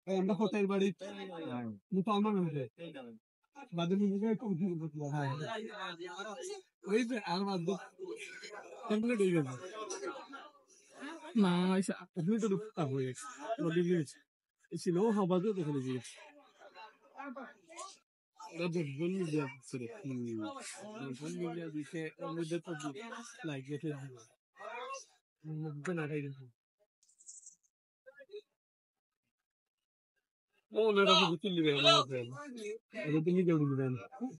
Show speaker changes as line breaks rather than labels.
আমরা হোটেল বাড়ি মুসলমান হয়ে বাদে নিজে ওই যে আর বাদ কমপ্লিট হয়ে গেছে না আপনি তো রুফটা হয়ে গেছে নদী গিয়েছে ছিল হাবাজও দেখে গিয়েছে Oh, no, no, no, no, no, no, no, no, no, no, no, no,